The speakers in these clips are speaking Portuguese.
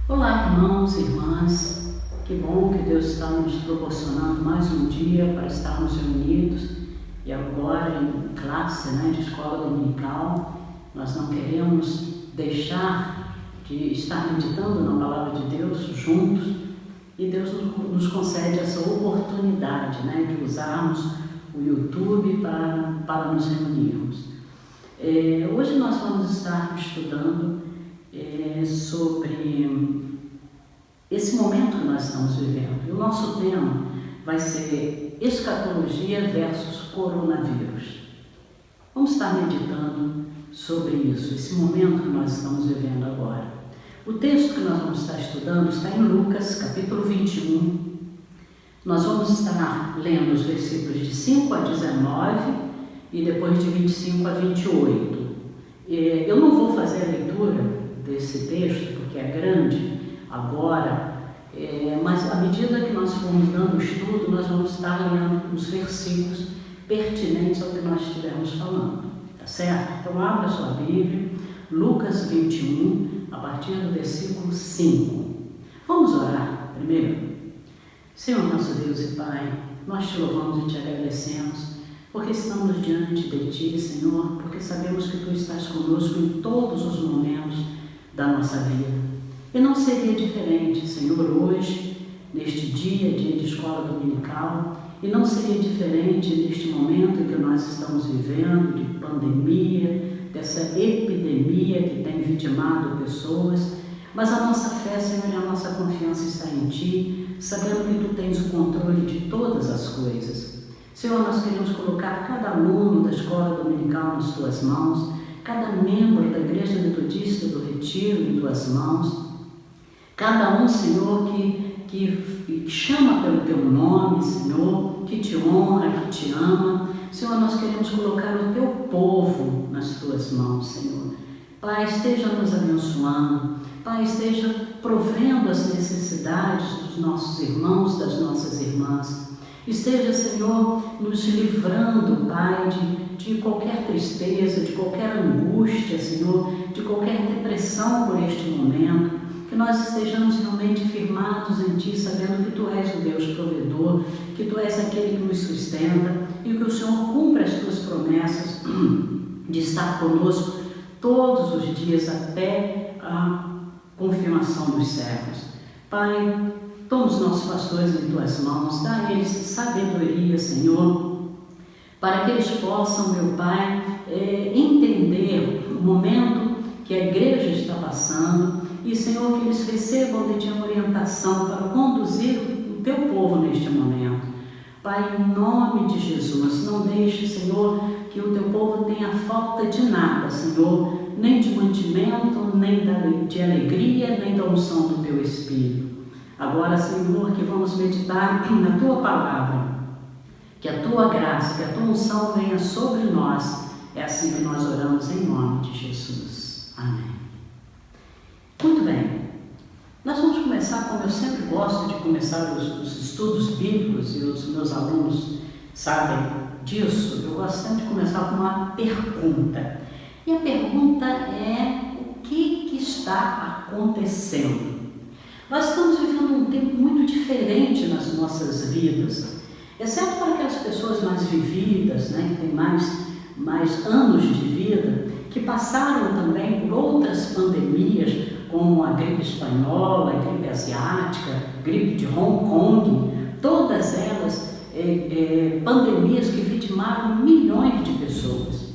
Olá, irmãos e irmãs, que bom que Deus está nos proporcionando mais um dia para estarmos reunidos e agora em classe, de escola dominical. Nós não queremos deixar de estar meditando na Palavra de Deus juntos e Deus nos concede essa oportunidade de usarmos o YouTube para nos reunirmos. Hoje nós vamos estar estudando sobre esse momento que nós estamos vivendo. E o nosso tema vai ser escatologia versus coronavírus. Vamos estar meditando sobre isso, esse momento que nós estamos vivendo agora. O texto que nós vamos estar estudando está em Lucas, capítulo 21. Nós vamos estar lendo os versículos de 5 a 19 e depois de 25 a 28. Eu não vou fazer a leitura desse texto, porque é grande agora, mas à medida que nós formos dando o estudo, nós vamos estar lendo os versículos pertinentes ao que nós estivermos falando, tá certo? Então abra sua Bíblia, Lucas 21, a partir do versículo 5. Vamos orar primeiro. Senhor nosso Deus e Pai, nós te louvamos e te agradecemos, porque estamos diante de Ti, Senhor, porque sabemos que Tu estás conosco em todos os momentos da nossa vida. E não seria diferente, Senhor, hoje, neste dia de escola dominical, e não seria diferente neste momento em que nós estamos vivendo, de pandemia, dessa epidemia que tem vitimado pessoas, mas a nossa fé, Senhor, e a nossa confiança está em Ti, sabendo que Tu tens o controle de todas as coisas. Senhor, nós queremos colocar cada aluno da escola dominical nas Tuas mãos, cada membro da Igreja Metodista do Retiro em Tuas mãos, cada um, Senhor, que chama pelo Teu nome, Senhor, que Te honra, que Te ama. Senhor, nós queremos colocar o Teu povo nas Tuas mãos, Senhor. Pai, esteja nos abençoando, Pai, esteja provendo as necessidades dos nossos irmãos, das nossas irmãs. Esteja, Senhor, nos livrando, Pai, de qualquer tristeza, de qualquer angústia, Senhor, de qualquer depressão por este momento, que nós estejamos realmente firmados em Ti, sabendo que Tu és o Deus provedor, que Tu és aquele que nos sustenta e que o Senhor cumpra as Tuas promessas de estar conosco todos os dias até a confirmação dos séculos. Pai, toma os nossos pastores em Tuas mãos, dá a eles sabedoria, Senhor, para que eles possam, meu Pai, entender o momento que a igreja está passando e, Senhor, que eles recebam de Ti uma orientação para conduzir o Teu povo neste momento. Pai, em nome de Jesus, não deixe, Senhor, que o Teu povo tenha falta de nada, Senhor, nem de mantimento, nem de alegria, nem da unção do Teu Espírito. Agora, Senhor, que vamos meditar na Tua palavra, que a Tua graça, que a Tua unção venha sobre nós. É assim que nós oramos em nome de Jesus. Amém. Muito bem. Nós vamos começar, como eu sempre gosto de começar os estudos bíblicos, e os meus alunos sabem disso, eu gosto sempre de começar com uma pergunta. E a pergunta é: o que está acontecendo? Nós estamos vivendo um tempo muito diferente nas nossas vidas, exceto para aquelas pessoas mais vividas, que têm mais anos de vida, que passaram também por outras pandemias, como a gripe espanhola, a gripe asiática, a gripe de Hong Kong, todas elas pandemias que vitimaram milhões de pessoas.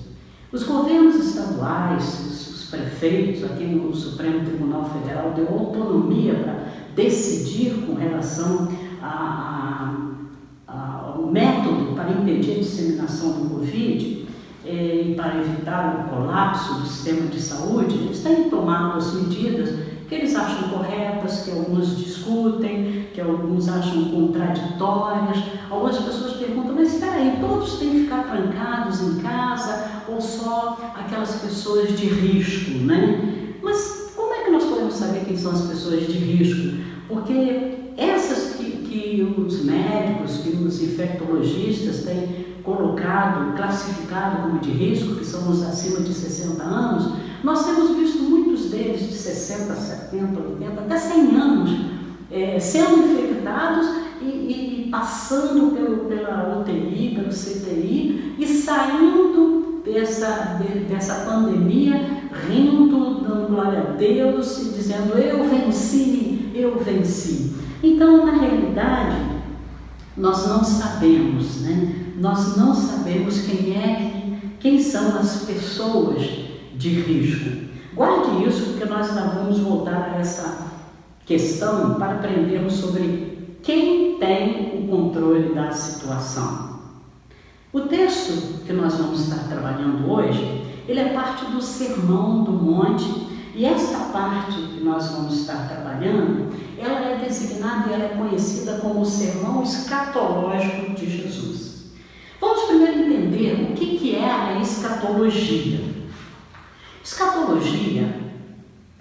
Os governos estaduais, os prefeitos aqui no Supremo Tribunal Federal deu autonomia para decidir com relação ao método para impedir a disseminação do Covid e para evitar o colapso do sistema de saúde. Eles têm tomado as medidas que eles acham corretas, que alguns discutem, que alguns acham contraditórias. Algumas pessoas perguntam: mas espera aí, todos têm que ficar trancados em casa ou só aquelas pessoas de risco, Mas como é que nós podemos saber quem são as pessoas de risco? Porque essas que os médicos, que os infectologistas têm classificado como de risco, que são os acima de 60 anos, nós temos visto muitos deles de 60, 70, 80, até 100 sendo infectados e passando pela UTI, pelo CTI e saindo dessa pandemia, rindo, dando glória a Deus e dizendo: eu venci, eu venci. Então, na realidade, nós não sabemos, né? Nós não sabemos quem são as pessoas de risco. Guarde isso, porque nós ainda vamos voltar a essa questão para aprendermos sobre quem tem o controle da situação. O texto que nós vamos estar trabalhando hoje, ele é parte do Sermão do Monte, e esta parte que nós vamos estar trabalhando, ela é designada e ela é conhecida como o Sermão Escatológico de Jesus. Vamos primeiro entender o que é a escatologia. Escatologia,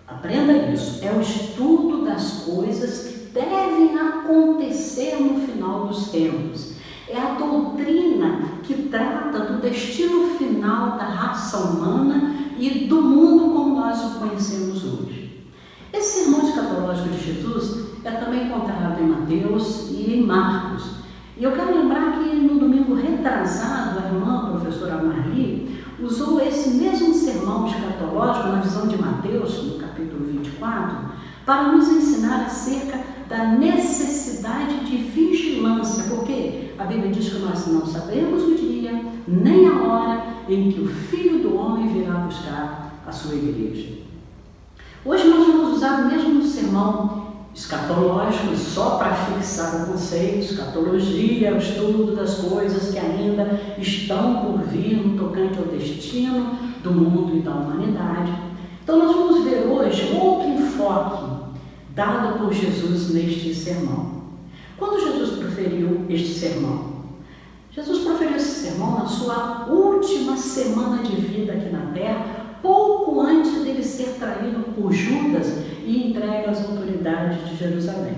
aprenda isso, é o estudo das coisas que devem acontecer no final dos tempos. É a doutrina que trata do destino final da raça humana e do mundo como nós o conhecemos hoje. Esse sermão escatológico de Jesus é também encontrado em Mateus e em Marcos. E eu quero lembrar que no domingo retrasado, a irmã a professora Marli usou esse mesmo sermão escatológico na visão de Mateus, no capítulo 24, para nos ensinar acerca da necessidade de vigilância, porque a Bíblia diz que nós não sabemos o dia, nem a hora em que o Filho do Homem virá buscar a sua igreja. Hoje nós vamos usar o mesmo sermão escatológico só para fixar o conceito. Escatologia é o estudo das coisas que ainda estão por vir no tocante ao destino do mundo e da humanidade. Então nós vamos ver hoje outro enfoque dado por Jesus neste sermão. Quando Jesus proferiu este sermão? Jesus proferiu esse sermão na sua última semana de vida aqui na terra, pouco antes dele ser traído por Judas e entregue às autoridades de Jerusalém.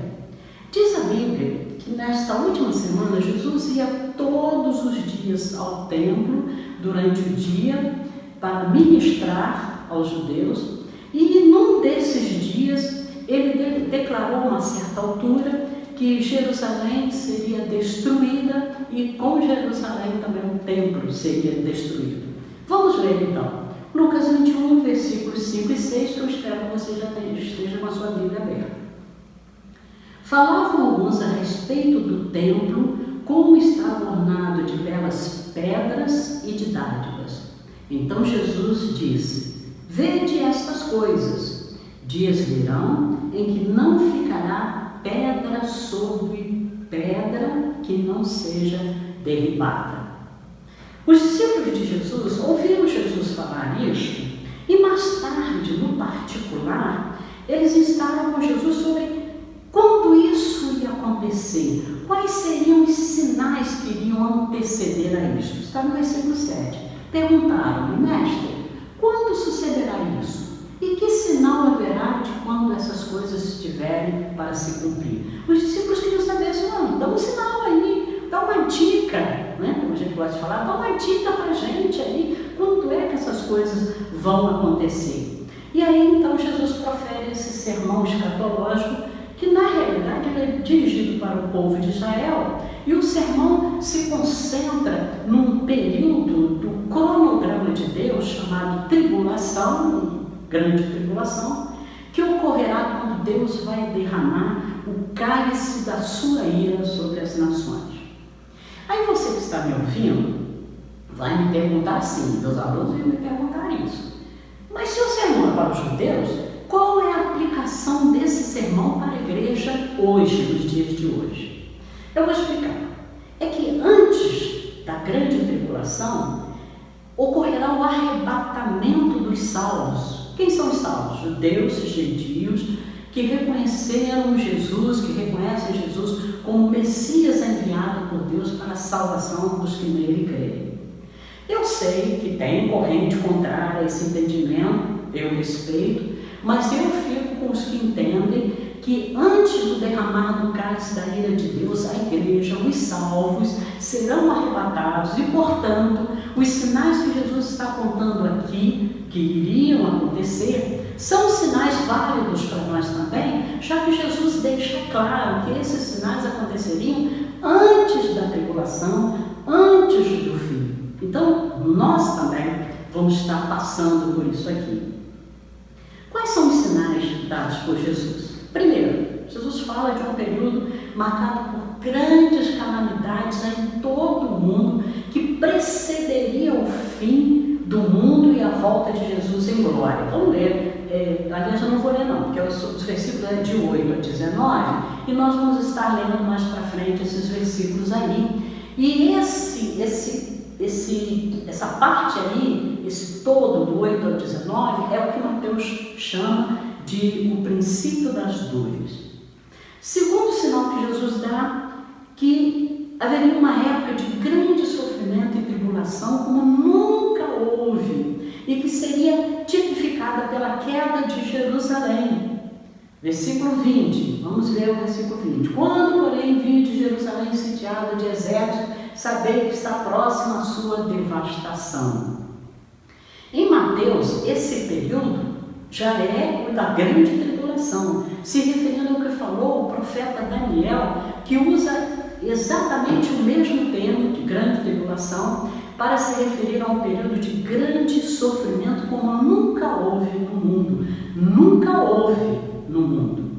Diz a Bíblia que nesta última semana Jesus ia todos os dias ao templo durante o dia para ministrar aos judeus, e num desses dias ele declarou a uma certa altura que Jerusalém seria destruída e com Jerusalém também o templo seria destruído. Vamos ler então. Lucas 21, versículos 5 e 6, que eu espero que você já esteja com a sua Bíblia aberta. Falavam alguns a respeito do templo, como estava ornado de belas pedras e de dádivas. Então Jesus disse: vede estas coisas, dias virão em que não ficará pedra sobre pedra que não seja derribada. Os discípulos de Jesus ouviram Jesus falar isto e mais tarde, no particular, eles instaram com Jesus sobre quando isso ia acontecer, quais seriam os sinais que iriam anteceder a isto. Está no versículo 7. Perguntaram-lhe: mestre, quando sucederá isso? E que sinal haverá de quando essas coisas estiverem para se cumprir? Os discípulos queriam saber assim: não, dá um sinal aí, dá uma dica, né? Como a gente gosta de falar, dá uma dica para a gente aí, quando é que essas coisas vão acontecer. E aí então Jesus profere esse sermão escatológico, que na realidade ele é dirigido para o povo de Israel, e o sermão se concentra num período do cronograma de Deus chamado tribulação, grande tribulação, que ocorrerá quando Deus vai derramar o cálice da sua ira sobre as nações. Aí você que está me ouvindo vai me perguntar assim, meus alunos vão me perguntar isso: mas se o sermão é para os judeus, qual é a aplicação desse sermão para a igreja hoje, nos dias de hoje? Eu vou explicar. É que antes da grande tribulação ocorrerá o arrebatamento dos salvos. Quem são os salvos? Judeus e gentios que reconheceram Jesus, que reconhecem Jesus como Messias enviado por Deus para a salvação dos que nele creem. Eu sei que tem corrente contrária a esse entendimento, eu respeito, mas eu fico com os que entendem que antes do derramar do cálice da ira de Deus, a igreja, os salvos, serão arrebatados e, portanto, os sinais que Jesus está apontando aqui, que iriam acontecer, são sinais válidos para nós também, já que Jesus deixa claro que esses sinais aconteceriam antes da tribulação, antes do fim. Então, nós também vamos estar passando por isso aqui. Quais são os sinais dados por Jesus? Primeiro, Jesus fala de um período marcado por grandes calamidades em todo o mundo, que precederia o fim do mundo e a volta de Jesus em glória. Vamos ler, aliás eu não vou ler não, porque os versículos é de 8 a 19, e nós vamos estar lendo mais para frente esses versículos aí. E essa parte aí, esse todo do 8 ao 19, é o que Mateus chama de o princípio das dores. Segundo sinal que Jesus dá, que haveria uma época de grande sofrimento e tribulação como nunca houve, e que seria tipificada pela queda de Jerusalém. Versículo 20, vamos ver o versículo 20. Quando, porém, vide Jerusalém sitiada de exército, sabei que está próxima a sua devastação. Em Mateus, esse período já é o da grande tribulação, se referindo ao que falou o profeta Daniel, que usa exatamente o mesmo termo de grande tribulação para se referir a um período de grande sofrimento como nunca houve no mundo. Nunca houve no mundo.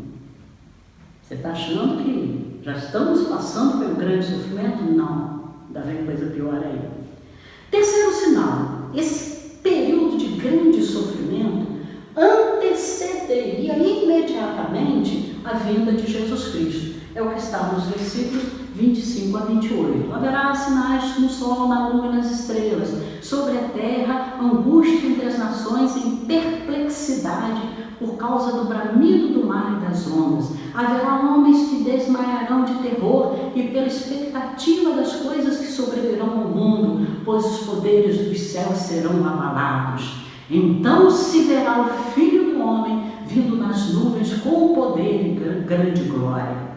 Você está achando que já estamos passando pelo grande sofrimento? Não, ainda vem coisa pior aí. Terceiro sinal, esse período de grande sofrimento antecederia imediatamente a vinda de Jesus Cristo. É o que está nos versículos 25 a 28. Haverá sinais no sol, na lua e nas estrelas, sobre a terra, angústia entre as nações em perplexidade por causa do bramido do mar e das ondas. Haverá homens que desmaiarão de terror e pela expectativa das coisas que sobrevirão ao mundo, pois os poderes dos céus serão abalados. Então se verá o Filho do Homem vindo nas nuvens com poder e grande glória.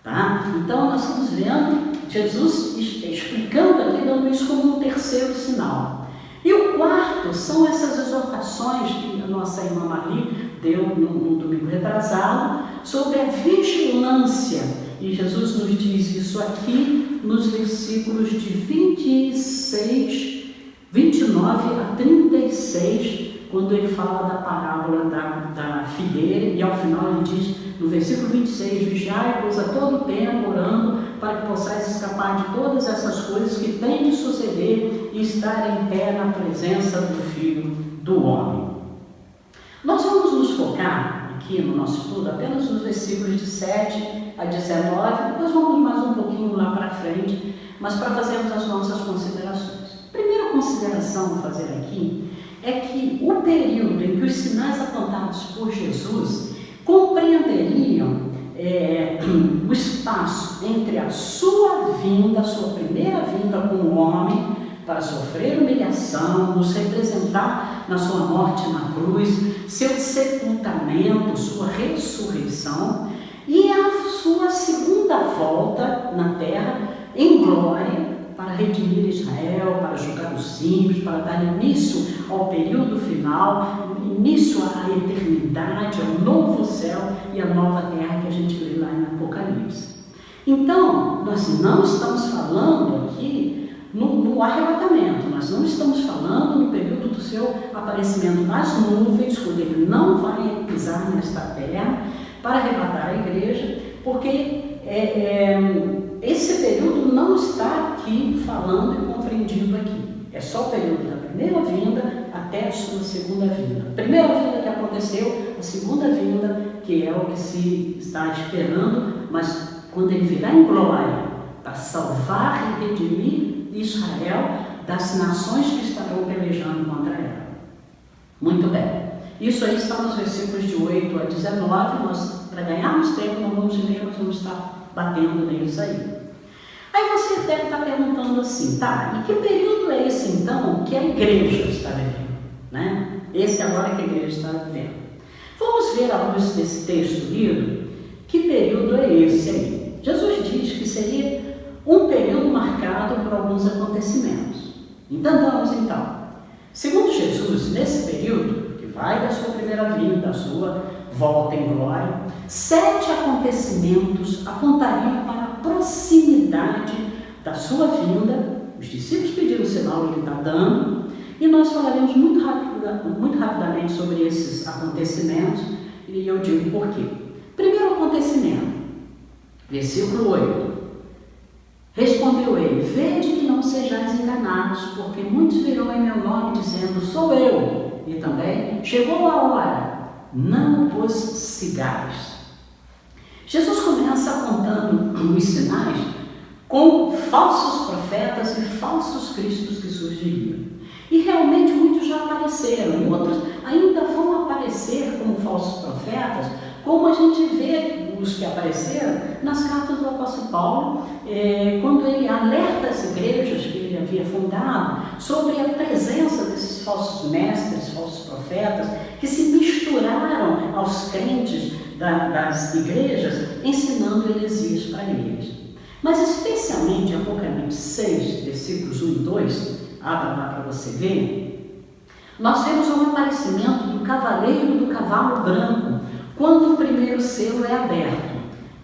Tá? Então nós estamos vendo Jesus explicando aqui, dando isso como um terceiro sinal. E o quarto são essas exortações que a nossa irmã Marli deu no domingo retrasado sobre a vigilância. E Jesus nos diz isso aqui nos versículos de 29 a 36, quando ele fala da parábola da figueira, e ao final ele diz, no versículo 26, vigiai-vos a todo tempo, orando, para que possais escapar de todas essas coisas que têm de suceder e estar em pé na presença do Filho do Homem. Nós vamos nos focar aqui no nosso estudo apenas nos versículos de 7 a 19, depois vamos mais um pouquinho lá para frente, mas para fazermos as nossas considerações. A primeira consideração a fazer aqui é que o período em que os sinais apontados por Jesus compreenderiam o espaço entre a sua vinda, a sua primeira vinda como homem, para sofrer humilhação, nos representar na sua morte na cruz, seu sepultamento, sua ressurreição e a sua segunda volta na terra em glória, para redimir Israel, para julgar os ímpios, para dar início ao período final, início à eternidade, ao novo céu e à nova terra que a gente lê lá em Apocalipse. Então, nós não estamos falando aqui no arrebatamento, nós não estamos falando no período do seu aparecimento nas nuvens, quando ele não vai pisar nesta terra para arrebatar a igreja, porque esse período não está aqui falando e compreendido aqui. É só o período da primeira vinda até a sua segunda vinda. A primeira vinda que aconteceu, a segunda vinda, que é o que se está esperando, mas quando ele virá em glória para salvar e redimir Israel das nações que estarão pelejando contra ela. Muito bem. Isso aí está nos versículos de 8 a 19. Nós, para ganharmos tempo, não vamos ler, nós vamos estar batendo neles aí. Aí você deve estar perguntando assim, tá, e que período é esse então que a igreja está vivendo? Né? Esse agora que a igreja está vivendo. Vamos ver à luz desse texto lido, que período é esse aí? Jesus diz que seria um período marcado por alguns acontecimentos. Entendamos então. Segundo Jesus, nesse período, que vai da sua primeira vinda, da sua volta em glória. 7 acontecimentos apontariam para a proximidade da sua vinda. Os discípulos pediram o sinal, ele está dando, e nós falaremos muito rapidamente sobre esses acontecimentos, e eu digo por quê. Primeiro acontecimento, versículo 8. Respondeu ele: vede que não sejais enganados, porque muitos virão em meu nome dizendo, sou eu. E também, chegou a hora, não os sigais. Jesus começa apontando os sinais com falsos profetas e falsos cristos que surgiriam. E realmente muitos já apareceram, e outros ainda vão aparecer como falsos profetas, como a gente vê os que apareceram nas cartas do apóstolo Paulo, quando ele alerta as igrejas que ele havia fundado sobre a presença desses falsos mestres, falsos profetas, que se misturaram aos crentes das igrejas, ensinando heresias para eles. Mas especialmente em Apocalipse 6, versículos 1 e 2, abra lá para você ver, nós vemos um aparecimento do cavaleiro do cavalo branco, quando o primeiro selo é aberto.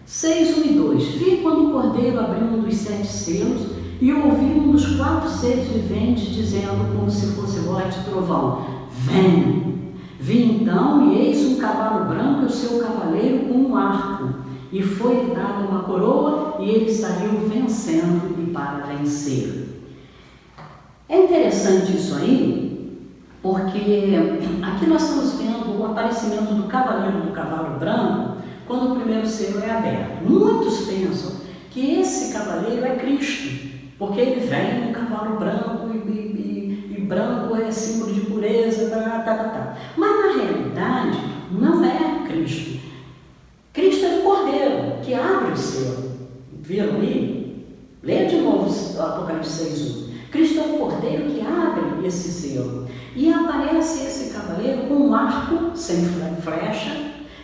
6, 1 e 2. Vi quando o cordeiro abriu um dos 7 selos e ouvi um dos 4 seres viventes dizendo, como se fosse voz de trovão, vem! Vi então, e eis um cavalo branco e o seu cavaleiro com um arco, e foi-lhe dada uma coroa, e ele saiu vencendo e para vencer. É interessante isso aí, porque aqui nós estamos vendo o aparecimento do cavaleiro do cavalo branco quando o primeiro selo é aberto. Muitos pensam que esse cavaleiro é Cristo, porque ele vem num cavalo branco e branco é símbolo de pureza, Mas na realidade não é Cristo. Cristo é o cordeiro que abre o selo. Viram aí? Leia de novo o Apocalipse 6:1. Cristo é o cordeiro que abre esse selo. E aparece esse cavaleiro com um arco sem flecha.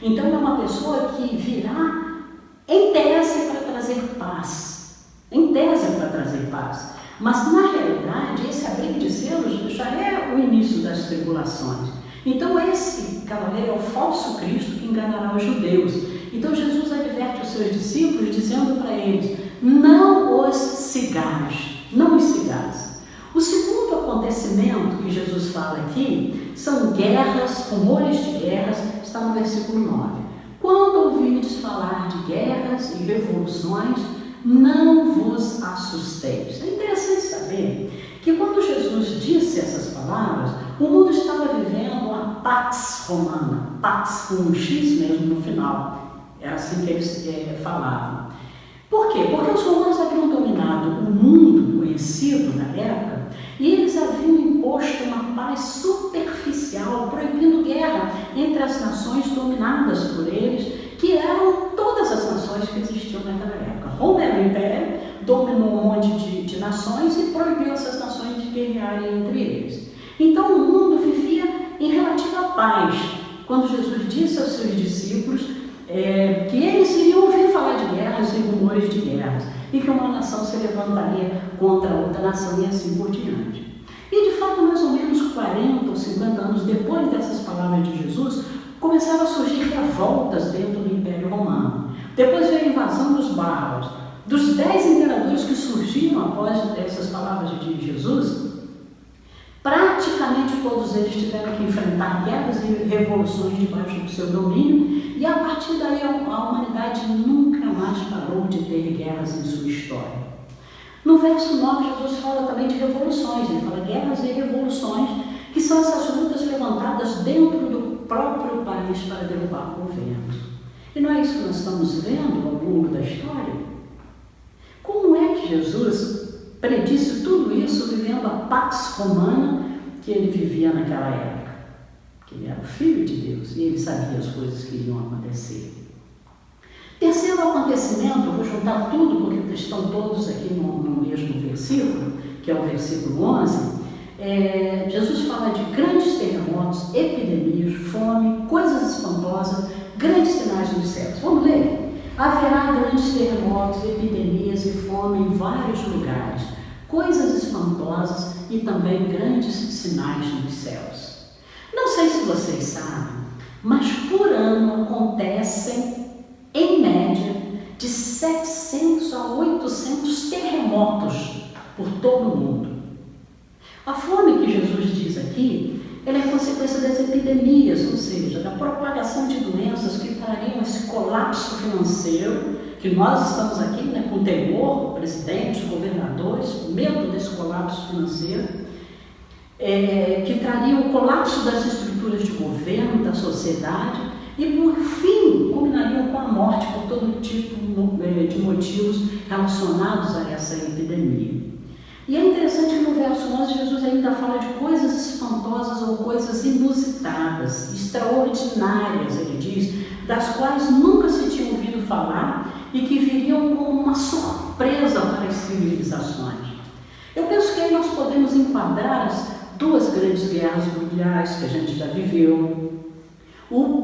Então é uma pessoa que virá em tese para trazer paz. Em tese para trazer paz. Mas na realidade esse abrir de selos já é o início das tribulações. Então esse cavaleiro é o falso Cristo que enganará os judeus. Então Jesus adverte os seus discípulos dizendo para eles, não os sigais, não os sigais. O segundo acontecimento que Jesus fala aqui são guerras, rumores de guerras, está no versículo 9. Quando ouvirdes falar de guerras e revoluções, não vos assusteis. É interessante saber que quando Jesus disse essas palavras, o mundo estava vivendo a Pax Romana, Pax com um X mesmo no final. Era assim que eles falavam. Por quê? Porque os romanos haviam dominado o mundo conhecido na época e eles haviam imposto uma paz superficial, proibindo guerra entre as nações dominadas por eles, que eram todas as nações que existiam naquela época. Roma era um império, dominou um monte de nações e proibiu essas nações de guerrearem entre eles. Então o mundo vivia em relativa paz. Quando Jesus disse aos seus discípulos que eles iriam ouvir falar de guerras e rumores de guerras, e que uma nação se levantaria contra outra nação e assim por diante. E de fato, mais ou menos 40 ou 50 anos depois dessas palavras de Jesus, começaram a surgir revoltas dentro do Império Romano. Depois veio a invasão dos bárbaros. Dos 10 imperadores que surgiram após essas palavras de Jesus, praticamente todos eles tiveram que enfrentar guerras e revoluções debaixo do seu domínio, e a partir daí a humanidade nunca mais parou de ter guerras em sua história. No verso 9, Jesus fala também de revoluções, ele fala guerras e revoluções, que são essas lutas levantadas dentro do próprio país para derrubar governos. E não é isso que nós estamos vendo ao longo da história? Como é que Jesus predisse tudo isso vivendo a Pax Romana que ele vivia naquela época? Que ele era o Filho de Deus e ele sabia as coisas que iriam acontecer. Terceiro acontecimento, eu vou juntar tudo porque estão todos aqui no mesmo versículo, que é o versículo 11. Jesus fala de grandes terremotos, epidemias, fome, coisas espantosas, grandes sinais dos céus. Vamos ler? Haverá grandes terremotos, epidemias e fome em vários lugares, coisas espantosas e também grandes sinais nos céus. Não sei se vocês sabem, mas por ano acontecem, em média, de 700 a 800 terremotos por todo o mundo. A fome que Jesus diz aqui, ela é consequência das epidemias, ou seja, da propagação de doenças que trariam esse colapso financeiro, que nós estamos aqui com temor, presidentes, governadores, com medo desse colapso financeiro, que trariam o colapso das estruturas de governo, da sociedade, e por fim culminariam com a morte por todo tipo de motivos relacionados a essa epidemia. E é interessante que no verso 11 Jesus ainda fala de coisas espantosas ou coisas inusitadas, extraordinárias, ele diz, das quais nunca se tinha ouvido falar e que viriam como uma surpresa para as civilizações. Eu penso que aí nós podemos enquadrar as duas grandes guerras mundiais que a gente já viveu, o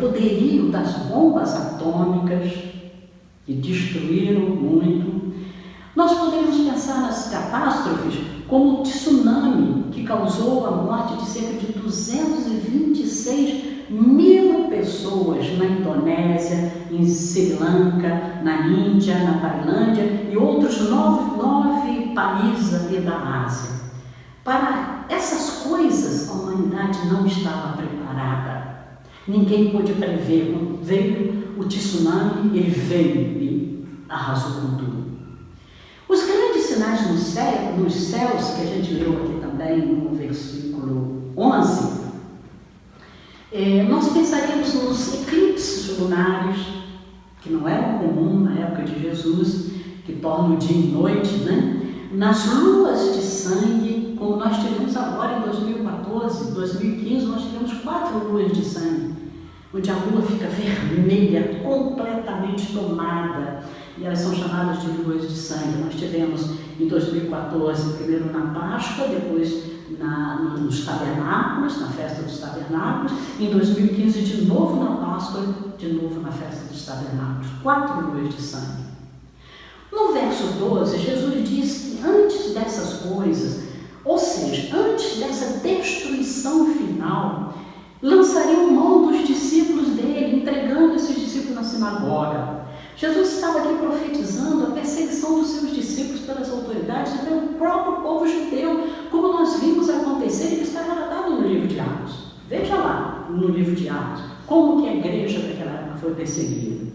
poderio das bombas atômicas, que destruíram muito. Nós podemos pensar nas catástrofes como o tsunami, que causou a morte de cerca de 226 mil pessoas na Indonésia, em Sri Lanka, na Índia, na Tailândia e outros nove países ali da Ásia. Para essas coisas, a humanidade não estava preparada. Ninguém pôde prever. Quando veio o tsunami, ele veio e arrasou com tudo. Os grandes sinais nos céus, que a gente leu aqui também no versículo 11, nós pensaríamos nos eclipses lunares, que não eram comum na época de Jesus, que tornam dia e noite, né? Nas luas de sangue, como nós tivemos agora em 2014, 2015, nós tivemos 4 luas de sangue, onde a lua fica vermelha, completamente tomada, e elas são chamadas de luas de sangue. Nós tivemos em 2014, primeiro na Páscoa, depois nos tabernáculos, na festa dos tabernáculos, em 2015 de novo na Páscoa, de novo na festa dos tabernáculos, 4 luas de sangue. No verso 12, Jesus diz que antes dessas coisas, ou seja, antes dessa destruição final, lançariam mão dos discípulos dele, entregando esses discípulos na sinagoga. Jesus estava aqui profetizando a perseguição dos seus discípulos pelas autoridades e pelo próprio povo judeu, como nós vimos acontecer e que está relatado no livro de Atos. Veja lá, no livro de Atos, como que a igreja daquela época foi perseguida.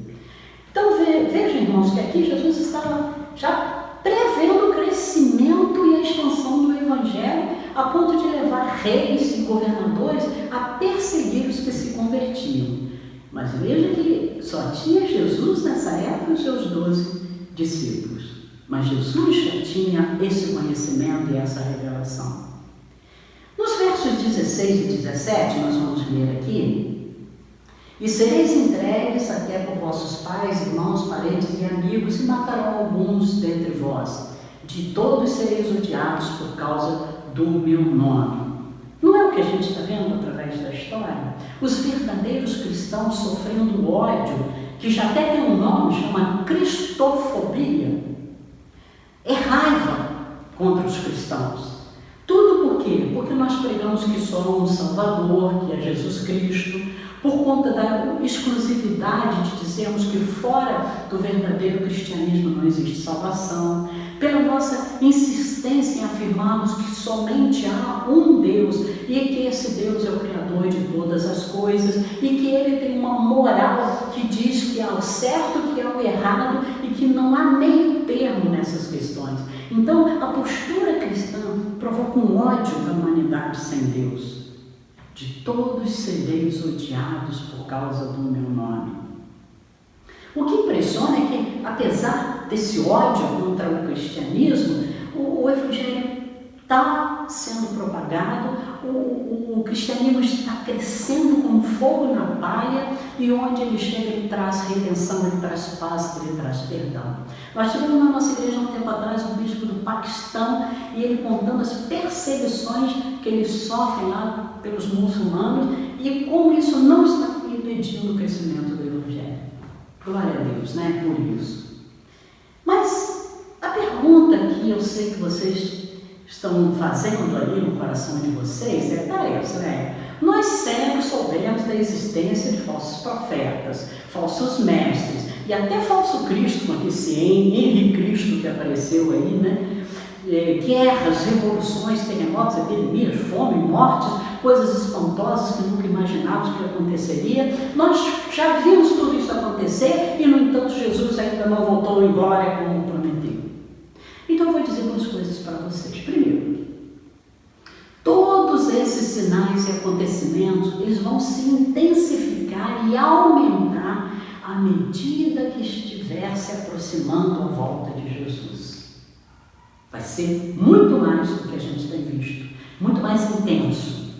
Então vejam, irmãos, que aqui Jesus estava já prevendo o crescimento e a expansão do Evangelho, a ponto de levar reis e governadores a perseguir os que se convertiam. Mas veja que só tinha Jesus nessa época os seus 12 discípulos. Mas Jesus já tinha esse conhecimento e essa revelação. Nos versos 16 e 17, nós vamos ler aqui: e sereis entregues até por vossos pais, irmãos, parentes e amigos, e matarão alguns dentre vós. De todos sereis odiados por causa do meu nome. Não é o que a gente está vendo através da história? Os verdadeiros cristãos sofrendo ódio, que já até tem um nome, chama cristofobia. É raiva contra os cristãos. Tudo por quê? Porque nós pregamos que só há um Salvador, que é Jesus Cristo, por conta da exclusividade de dizermos que fora do verdadeiro cristianismo não existe salvação, pela nossa insistência em afirmarmos que somente há um Deus e que esse Deus é o Criador de todas as coisas e que Ele tem uma moral que diz que há o certo, que há o errado e que não há meio termo nessas questões. Então, a postura cristã provoca um ódio da humanidade sem Deus. De todos sereis odiados por causa do meu nome. O que impressiona é que, apesar desse ódio contra o cristianismo, o Evangelho está sendo propagado, o cristianismo está crescendo como fogo na palha, e onde ele chega, ele traz redenção, ele traz paz, ele traz perdão. Nós tivemos na nossa igreja um tempo atrás um bispo do Paquistão, e ele contando as perseguições que eles sofrem lá pelos muçulmanos, e como isso não está impedindo o crescimento do Evangelho. Glória a Deus, né? Por isso. Mas a pergunta que eu sei que vocês estão fazendo aí no coração de vocês é essa, né? Nós sempre soubemos da existência de falsos profetas, falsos mestres e até falso Cristo, como esse Henrique Cristo que apareceu aí, né? Guerras, revoluções, terremotos, epidemias, fome, mortes, coisas espantosas que nunca imaginávamos que aconteceria. Nós já vimos tudo isso acontecer e, no entanto, Jesus ainda não voltou em glória como prometeu. Então, eu vou dizer duas coisas para vocês. Primeiro, todos esses sinais e acontecimentos, eles vão se intensificar e aumentar à medida que estiver se aproximando a volta de Jesus. Vai ser muito mais do que a gente tem visto, muito mais intenso.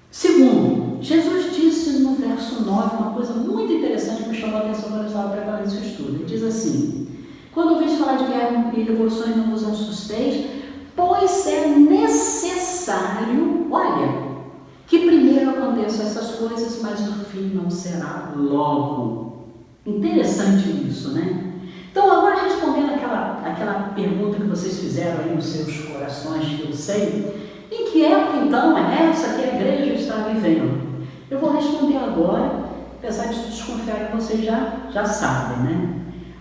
Segundo, Jesus disse no verso 9 uma coisa muito interessante que me chamou a atenção quando eu estava preparando esse estudo. Ele diz assim: quando ouvis falar de guerra e revoluções, não vos assusteis, pois é necessário, olha, que primeiro aconteçam essas coisas, mas o fim não será logo. Interessante isso, né? Então, agora respondendo aquela pergunta que vocês fizeram aí nos seus corações, que eu sei, em que época então é essa que a igreja está vivendo? Eu vou responder agora, apesar de desconfiar que vocês já sabem, né?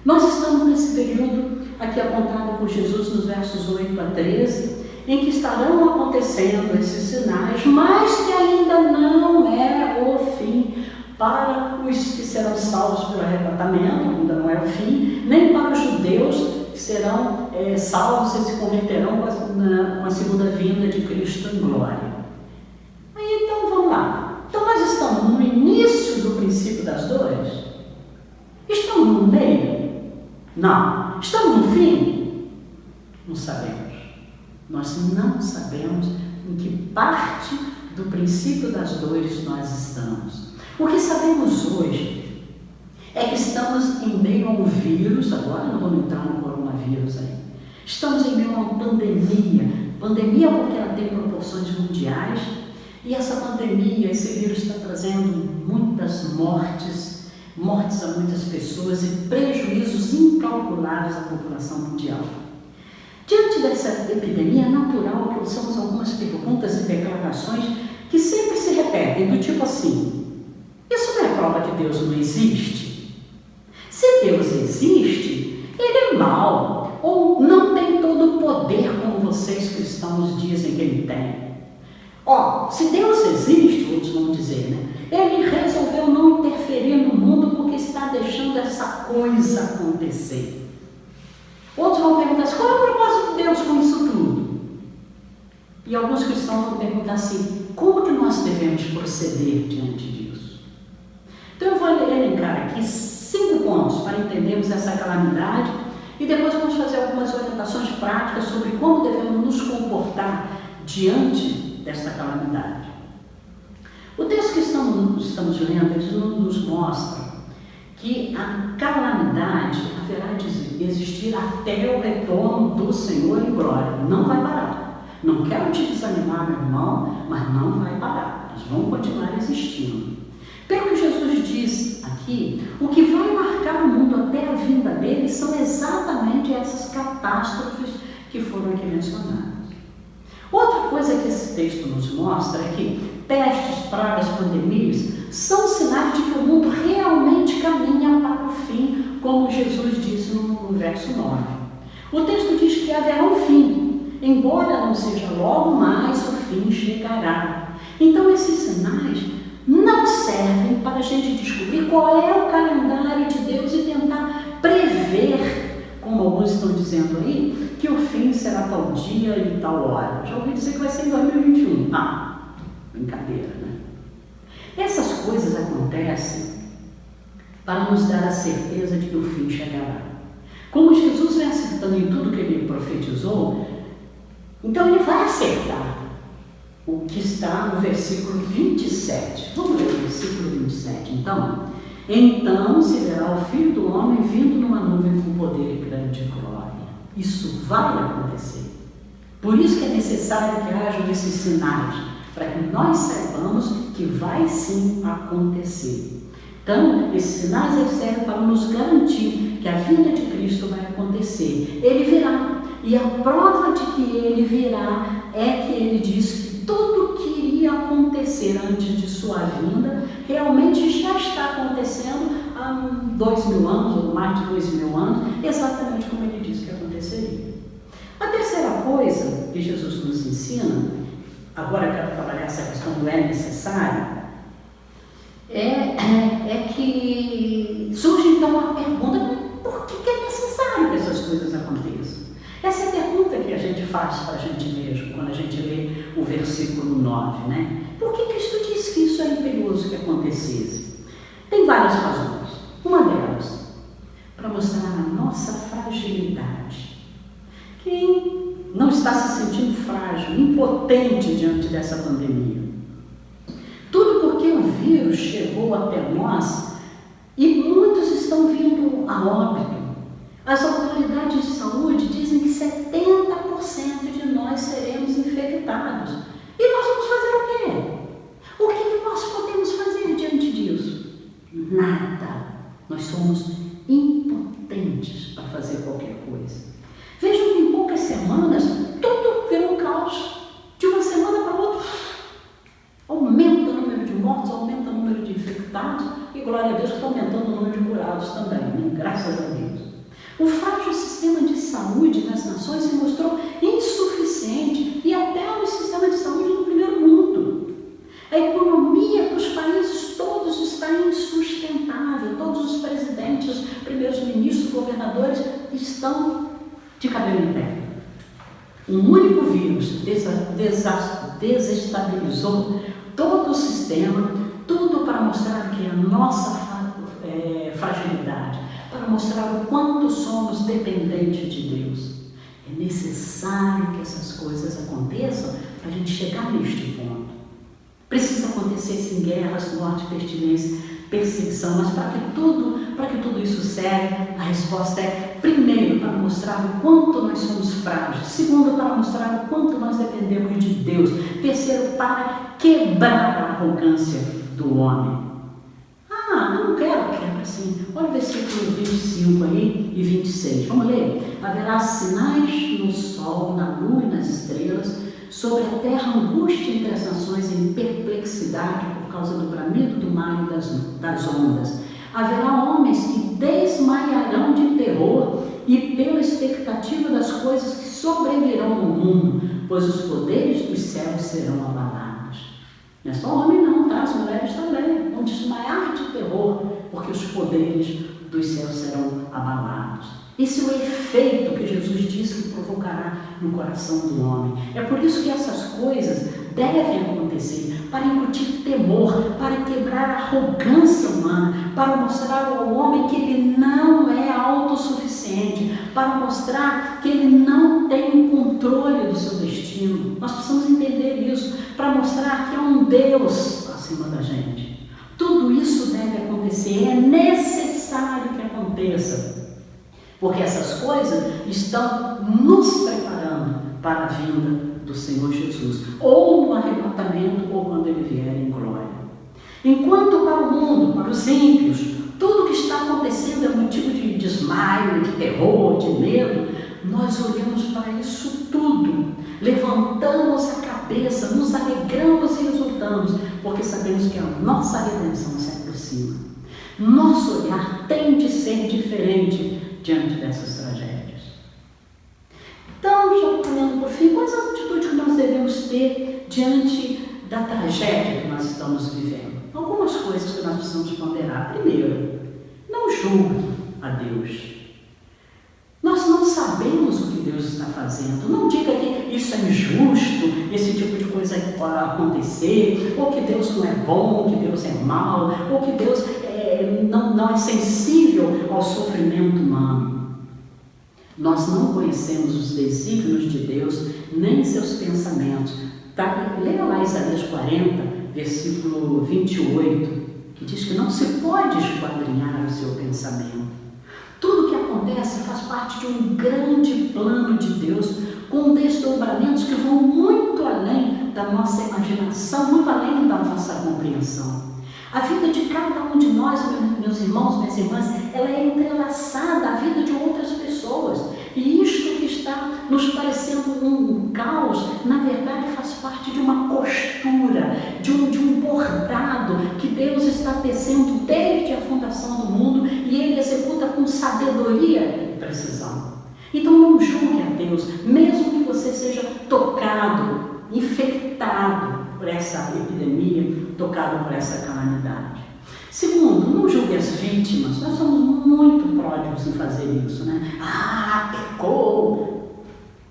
Nós estamos nesse período aqui apontado por Jesus nos versos 8 a 13, em que estarão acontecendo esses sinais, mas que ainda não é o fim para os que serão salvos pelo arrebatamento, ainda não é o fim, nem para os judeus que serão salvos e se converterão com a segunda vinda de Cristo em glória. Aí então vamos lá. Então nós estamos no início do princípio das dores? Estamos no meio? Não. Estamos no fim? Não sabemos. Nós não sabemos em que parte do princípio das dores nós estamos. O que sabemos hoje é que estamos em meio a um vírus, agora não vamos entrar no coronavírus aí. Estamos em meio a uma pandemia porque ela tem proporções mundiais, e essa pandemia, esse vírus está trazendo muitas mortes a muitas pessoas e prejuízos incalculáveis à população mundial. Diante dessa epidemia, é natural que ouçamos algumas perguntas e declarações que sempre se repetem, do tipo assim: isso não é prova que Deus não existe? Se Deus existe, Ele é mau, ou não tem todo o poder como vocês cristãos dizem que Ele tem. Se Deus existe, outros vão dizer, né? Ele resolveu não interferir no mundo porque está deixando essa coisa acontecer. Outros vão perguntar assim: qual é o propósito de Deus com isso tudo? E alguns cristãos vão perguntar assim: como que nós devemos proceder diante disso? Então eu vou elencar aqui 5 pontos para entendermos essa calamidade e depois vamos fazer algumas orientações práticas sobre como devemos nos comportar diante desta calamidade. O texto que estamos lendo, ele nos mostra que a calamidade haverá de existir até o retorno do Senhor em glória. Não vai parar. Não quero te desanimar, meu irmão, mas não vai parar. Eles vão continuar existindo. Pelo que Jesus diz aqui, o que vai marcar o mundo até a vinda dele são exatamente essas catástrofes que foram aqui mencionadas. Outra coisa que esse texto nos mostra é que pestes, pragas, pandemias são sinais de que o mundo realmente caminha para o fim, como Jesus disse no verso 9. O texto diz que haverá um fim, embora não seja logo mais, o fim chegará. Então esses sinais não servem para a gente descobrir qual é o calendário de Deus e tentar prever, como alguns estão dizendo aí, que o fim será tal dia e tal hora. Já ouvi dizer que vai ser em 2021. Brincadeira, né? Essas coisas acontecem para nos dar a certeza de que o fim chegará. Como Jesus vem acertando em tudo que ele profetizou, então ele vai acertar o que está no versículo 27. Vamos ler o versículo 27, então. Então se verá o Filho do Homem vindo numa nuvem com poder e grande glória. Isso vai acontecer. Por isso que é necessário que hajam esses sinais, para que nós saibamos que vai sim acontecer. Então, esses sinais servem para nos garantir que a vinda de Cristo vai acontecer. Ele virá, e a prova de que ele virá é que ele diz que tudo que iria acontecer antes de sua vinda realmente já está acontecendo há 2000 anos, ou mais de 2000 anos, exatamente como ele disse que aconteceria. A terceira coisa que Jesus nos ensina, agora eu quero trabalhar essa questão do é necessário, é que surge então a pergunta: por que é necessário que essas coisas aconteçam? Essa é a pergunta que a gente faz para a gente mesmo, quando a gente lê o versículo 9, né? Por que Cristo disse que isso é imperioso que acontecesse? Tem várias razões. Uma delas, para mostrar a nossa fragilidade. Quem não está se sentindo frágil, impotente diante dessa pandemia? Tudo porque o vírus chegou até nós e muitos estão vindo a óbito. As autoridades de saúde dizem que 70% de nós seremos infectados. E nós vamos fazer o quê? O que nós podemos fazer diante disso? Nada. Nós somos impotentes para fazer qualquer coisa. Vejam que em poucas semanas tudo virou um caos. De uma semana para outra, aumenta o número de mortos, aumenta o número de infectados e, glória a Deus, está aumentando o número de curados também, né? Graças a Deus. O frágil sistema de saúde das nações se mostrou insuficiente e até o sistema de saúde no primeiro mundo. A economia dos países todos está insustentável. Todos os presidentes, primeiros ministros, governadores estão de cabelo em pé. Um único vírus desestabilizou todo o sistema, tudo para mostrar que a nossa fragilidade, para mostrar o quanto somos dependentes de Deus. É necessário que essas coisas aconteçam para a gente chegar neste ponto. Precisa acontecer sim guerras, morte, pestilência, perseguição, mas para que tudo isso serve, a resposta é, primeiro, para mostrar o quanto nós somos frágeis. Segundo, para mostrar o quanto nós dependemos de Deus. Terceiro, para quebrar a arrogância do homem. Eu não quero quebra assim. Olha o versículo 25 aí e 26. Vamos ler? Haverá sinais no sol, na lua e nas estrelas, sobre a terra angústia entre as nações em perplexidade por causa do bramido do mar e das ondas. Haverá homens que desmaiarão de terror e pela expectativa das coisas que sobrevirão no mundo, pois os poderes dos céus serão abalados. Não é só homem não, tá? As mulheres também vão desmaiar de terror, porque os poderes dos céus serão abalados. Esse é o efeito que Jesus disse que provocará no coração do homem. É por isso que essas coisas devem acontecer, para incutir temor, para quebrar a arrogância humana, para mostrar ao homem que ele não é autossuficiente, para mostrar que ele não tem o controle do seu destino. Nós precisamos entender isso, para mostrar que há um Deus acima da gente. Tudo isso deve acontecer, é necessário que aconteça, porque essas coisas estão nos preparando para a vinda do Senhor Jesus, ou no arrebatamento, ou quando Ele vier em glória. Enquanto para o mundo, para os ímpios, tudo que está acontecendo é motivo de desmaio, de terror, de medo, nós olhamos para isso tudo, levantamos a cabeça, nos alegramos e exultamos, porque sabemos que a nossa redenção se aproxima. Nosso olhar tem de ser diferente diante dessas tragédias. Então, já falando por fim, quais as atitudes que nós devemos ter diante da tragédia que nós estamos vivendo? Algumas coisas que nós precisamos ponderar. Primeiro, não julgue a Deus. Nós não sabemos o que Deus está fazendo. Não diga que isso é injusto, esse tipo de coisa pode acontecer, ou que Deus não é bom, ou que Deus é mau, ou que Deus não é sensível ao sofrimento humano. Nós não conhecemos os desígnios de Deus, nem seus pensamentos. Leia lá Isaías 40, versículo 28, que diz que não se pode esquadrinhar o seu pensamento. Tudo que acontece faz parte de um grande plano de Deus, com desdobramentos que vão muito além da nossa imaginação, muito além da nossa compreensão. A vida de cada um de nós, meus irmãos, minhas irmãs, ela é entrelaçada à vida de outras pessoas. E isto que está está nos parecendo um caos, na verdade faz parte de uma costura, de um bordado que Deus está tecendo desde a fundação do mundo e Ele executa com sabedoria e precisão. Então não julgue a Deus, mesmo que você seja tocado, infectado por essa epidemia, tocado por essa calamidade. Segundo, não julgue as vítimas. Nós somos muito pródigos em fazer isso, né? Ah, pecou!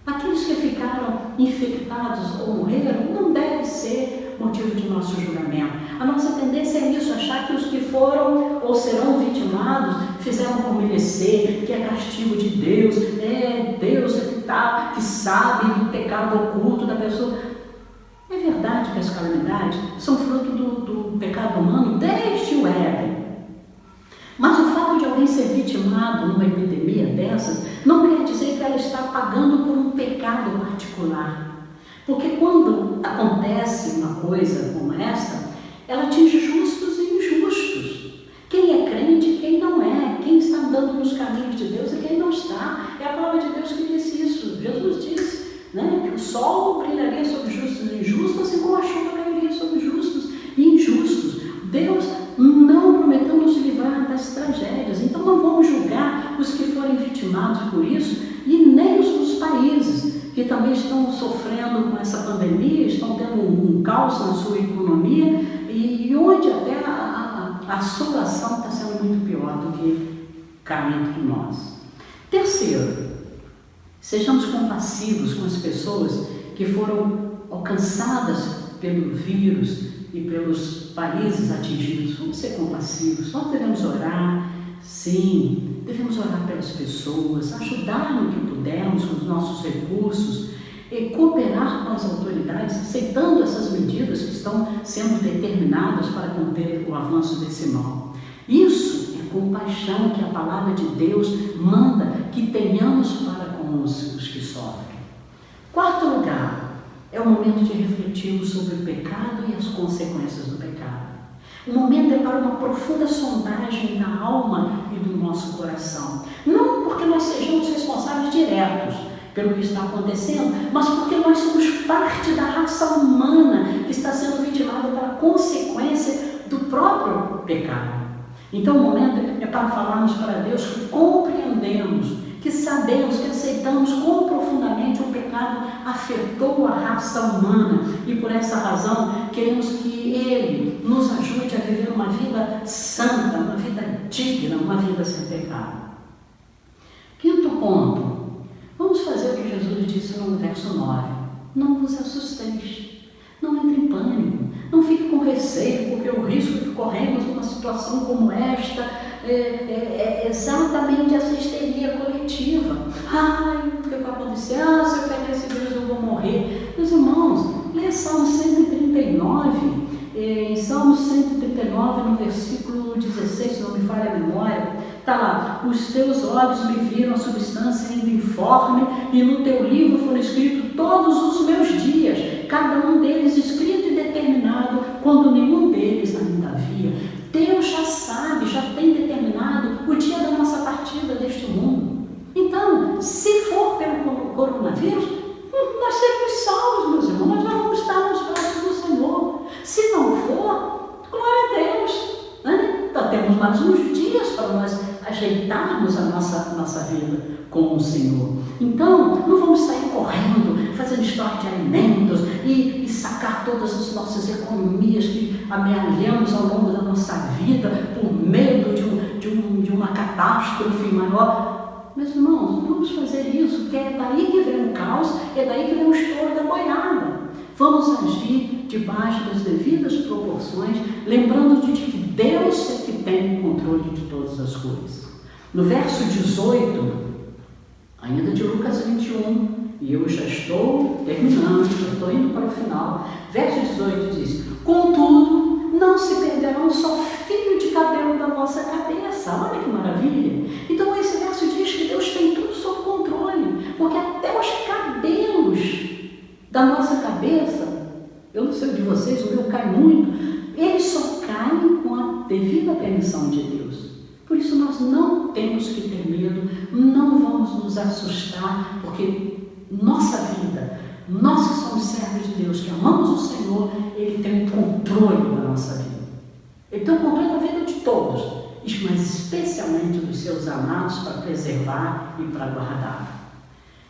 Aqueles que ficaram infectados ou morreram não deve ser motivo de nosso julgamento. A nossa tendência é isso, achar que os que foram ou serão vitimados fizeram por merecer, que é castigo de Deus, Deus que sabe do pecado oculto da pessoa. É verdade que as calamidades são fruto do pecado humano desde o Éden. Mas o fato de alguém ser vitimado numa epidemia dessas não quer dizer que ela está pagando por um pecado particular. Porque quando acontece uma coisa como esta, ela atinge justos e injustos. Quem é crente e quem não é, quem está andando nos caminhos de Deus e quem não está. É a palavra de Deus que diz isso. Jesus disse, né, que o sol brilharia sobre justos e injustos, assim como a chuva cairia sobre justos e injustos. Deus não prometeu nos livrar das tragédias, então não vamos julgar os que forem vitimados por isso e nem os países que também estão sofrendo com essa pandemia, estão tendo um caos na sua economia e onde até a situação está sendo muito pior do que cá entre nós. Terceiro, sejamos compassivos com as pessoas que foram alcançadas pelo vírus e pelos países atingidos. Vamos ser compassivos. Nós devemos orar, sim, devemos orar pelas pessoas, ajudar no que pudermos com os nossos recursos e cooperar com as autoridades, aceitando essas medidas que estão sendo determinadas para conter o avanço desse mal. Isso é compaixão que a palavra de Deus manda que tenhamos para com os que sofrem. Quarto lugar, é o momento de refletirmos sobre o pecado e as consequências do pecado. O momento é para uma profunda sondagem da alma e do nosso coração. Não porque nós sejamos responsáveis diretos pelo que está acontecendo, mas porque nós somos parte da raça humana que está sendo vitimada pela consequência do próprio pecado. Então o momento é para falarmos para Deus que compreendemos, que sabemos, que aceitamos quão profundamente o pecado afetou a raça humana e por essa razão queremos que Ele nos ajude a viver uma vida santa, uma vida digna, uma vida sem pecado. Quinto ponto, vamos fazer o que Jesus disse no verso 9. Não vos assusteis, não entre em pânico, não fique com receio, porque o risco que corremos numa situação como esta é exatamente essa histeria coletiva. Ai, o que vai acontecer? Se eu pegar esse vírus eu vou morrer. Meus irmãos, lê Salmo 139, em Salmo 139, no versículo 16, se não me falha a memória, está lá: os teus olhos me viram a substância ainda informe, e no teu livro foram escritos todos os meus dias, cada um deles escrito e determinado, quando nenhum deles ainda havia. Deus já sabe, já tem determinado o dia da nossa partida deste mundo. Então, se for pelo coronavírus, nós seremos salvos, meus irmãos, nós já vamos estar nos braços do Senhor. Se não for, glória a Deus, né? Então, temos mais uns dias para nós ajeitarmos a nossa vida com o Senhor. Então, não vamos sair correndo, fazendo estoque de alimentos e sacar todas as nossas economias que amealhamos ao longo da nossa vida por medo de uma catástrofe maior. Meus irmãos, não vamos fazer isso, porque é daí que vem o caos, é daí que vem o estouro da boiada. Vamos agir debaixo das devidas proporções, lembrando de que Deus é que tem o controle de todas as coisas. No verso 18, ainda de Lucas 21, e eu já estou terminando, já estou indo para o final, verso 18 diz: contudo, não se perderá um só fio de cabelo da vossa cabeça. Olha que maravilha! Então esse verso diz que Deus tem tudo sob controle, porque até os cabelos da nossa cabeça, eu não sei o de vocês, o meu cai muito, eles só caem com a devida permissão de Deus. Por isso nós não temos que ter medo, não vamos nos assustar, porque nossa vida, nós que somos servos de Deus, que amamos o Senhor, Ele tem o controle da nossa vida. Ele tem o controle da vida de todos, mas especialmente dos seus amados, para preservar e para guardar.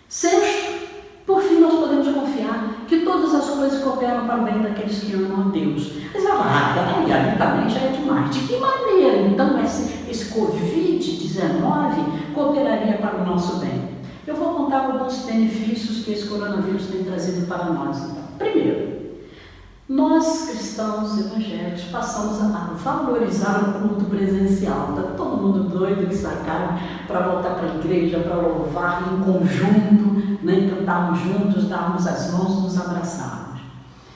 Sexto, por fim, nós podemos confiar que todas as coisas cooperam para o bem daqueles que amam a Deus. Mas peraí, ali também já é demais. De que maneira, então, esse Covid-19 cooperaria para o nosso bem? Eu vou contar alguns benefícios que esse coronavírus tem trazido para nós. Então, primeiro, nós cristãos evangélicos passamos a valorizar o culto presencial. Está todo mundo doido que sacaram para voltar para a igreja, para louvar em conjunto, né? Cantarmos juntos, darmos as mãos, nos abraçarmos.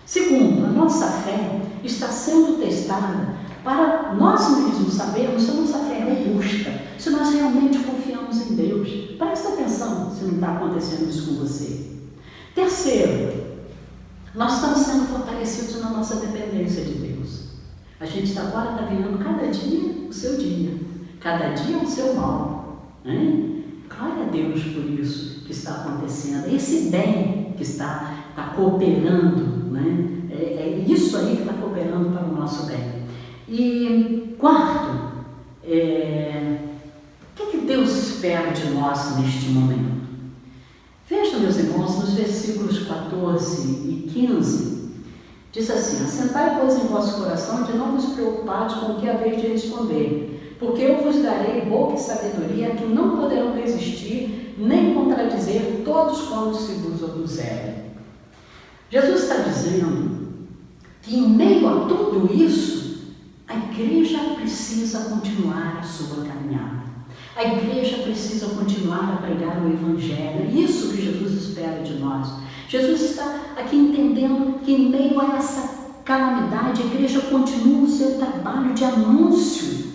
Segundo, a nossa fé está sendo testada para nós mesmos sabermos se a nossa fé é robusta, se nós realmente confiamos em Deus. Presta atenção se não está acontecendo isso com você. Terceiro, nós estamos sendo fortalecidos na nossa dependência de Deus. A gente agora está vendo cada dia o seu dia, cada dia o seu mal. Hein? Glória a Deus por isso que está acontecendo. Esse bem que está cooperando, né? É isso aí que está cooperando para o nosso bem. E quarto, o que Deus espera de nós neste momento? Vejam, meus irmãos, nos versículos 14 e 15, diz assim: assentai, pois, em vosso coração, de não vos preocupados com o que haveis de responder, porque eu vos darei boca e sabedoria que não poderão resistir, nem contradizer todos quantos se vos opuserem. Jesus está dizendo que, em meio a tudo isso, a igreja precisa continuar a sua caminhada. A igreja precisa continuar a pregar o Evangelho. Isso que Jesus espera de nós. Jesus está aqui entendendo que, em meio a essa calamidade, a igreja continua o seu trabalho de anúncio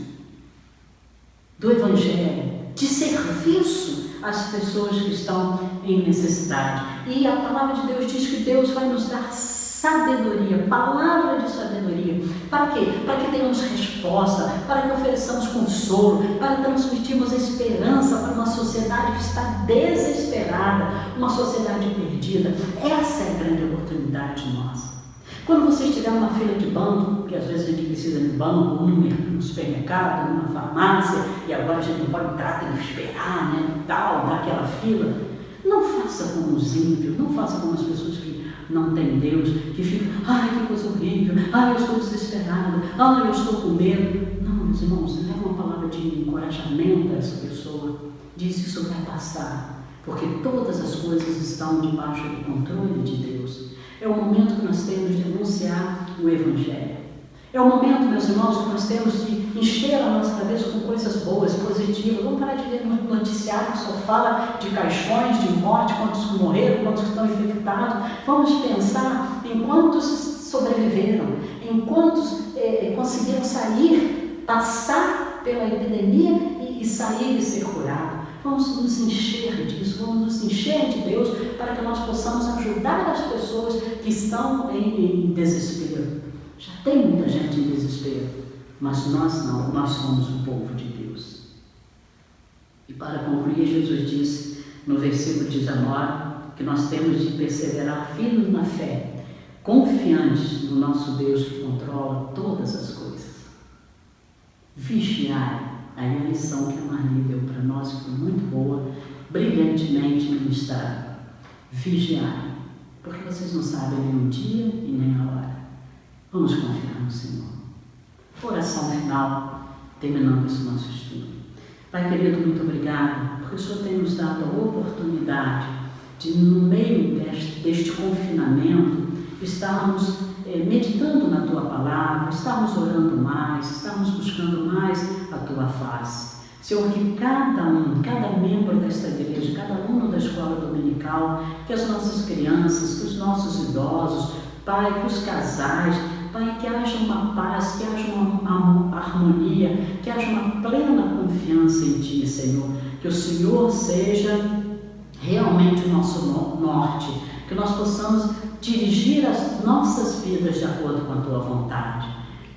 do Evangelho, de serviço às pessoas que estão em necessidade. E a palavra de Deus diz que Deus vai nos dar sabedoria, palavra de sabedoria. Para quê? Para que tenhamos resposta, para que ofereçamos consolo, para transmitirmos esperança para uma sociedade que está desesperada, uma sociedade perdida. Essa é a grande oportunidade nossa. Quando você estiver numa fila de banco, que às vezes a gente precisa de banco, no supermercado, numa farmácia, e agora a gente não pode entrar, tem que esperar, né, tal, daquela fila, não faça como os ímpios, não faça como as pessoas que não têm Deus, que ficam, ai, que coisa horrível, ai, eu estou desesperado, ai, eu estou com medo. Não, meus irmãos, leva uma palavra de encorajamento a essa pessoa, diz que isso vai passar, porque todas as coisas estão debaixo do controle de Deus. É o momento que nós temos de anunciar o Evangelho. É o momento, meus irmãos, que nós temos de encher a nossa cabeça com coisas boas, positivas. Vamos parar de ver no noticiário que só fala de caixões, de morte, quantos morreram, quantos estão infectados. Vamos pensar em quantos sobreviveram, em quantos conseguiram sair, passar pela epidemia e sair e ser curados. Vamos nos encher disso, vamos nos encher de Deus para que nós possamos ajudar as pessoas que estão em desespero. Já tem muita gente em desespero, mas nós não, nós somos o povo de Deus. E para concluir, Jesus disse no versículo 19 que nós temos de perseverar firmes na fé, confiantes no nosso Deus que controla todas as coisas. Vigiai. Aí a lição que a Marli deu para nós foi muito boa, brilhantemente ministrada. Vigiai, porque vocês não sabem nem o dia e nem a hora. Vamos confiar no Senhor. Oração final, terminando esse nosso estudo. Pai querido, muito obrigado, porque o Senhor tem nos dado a oportunidade de, no meio deste confinamento, estarmos meditando na Tua Palavra, estarmos orando mais, estarmos buscando mais a Tua face. Senhor, que cada membro desta igreja, cada aluno da escola dominical, que as nossas crianças, que os nossos idosos, Pai, que os casais, Pai, que haja uma paz, que haja uma harmonia, que haja uma plena confiança em Ti, Senhor. Que o Senhor seja realmente o nosso norte, que nós possamos dirigir as nossas vidas de acordo com a Tua vontade.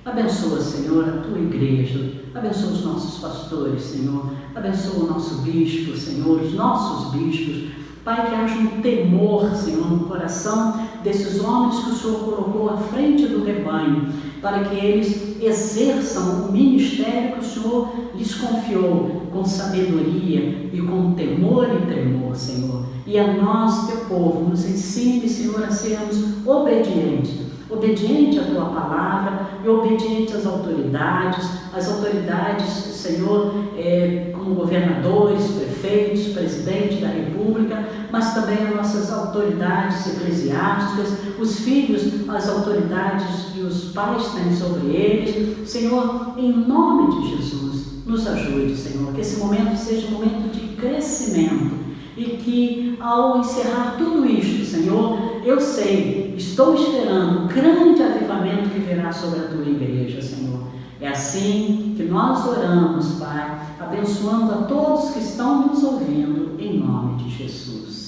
Abençoa, Senhor, a Tua igreja, abençoa os nossos pastores, Senhor, abençoa o nosso bispo, Senhor, os nossos bispos, Pai, que haja um temor, Senhor, no coração desses homens que o Senhor colocou à frente do rebanho, para que eles exerçam o ministério que o Senhor lhes confiou com sabedoria e com temor e tremor, Senhor. E a nós, teu povo, nos ensine, Senhor, a sermos obedientes à tua palavra e obedientes às autoridades, Senhor, como governadores, prefeitos, presidente da República, mas também as nossas autoridades eclesiásticas, os filhos, as autoridades que os pais têm sobre eles. Senhor, em nome de Jesus, nos ajude, Senhor, que esse momento seja um momento de crescimento e que, ao encerrar tudo isto, Senhor, eu sei, estou esperando o grande avivamento que virá sobre a tua igreja, Senhor. É assim que nós oramos, Pai, abençoando a todos que estão nos ouvindo, em nome de Jesus.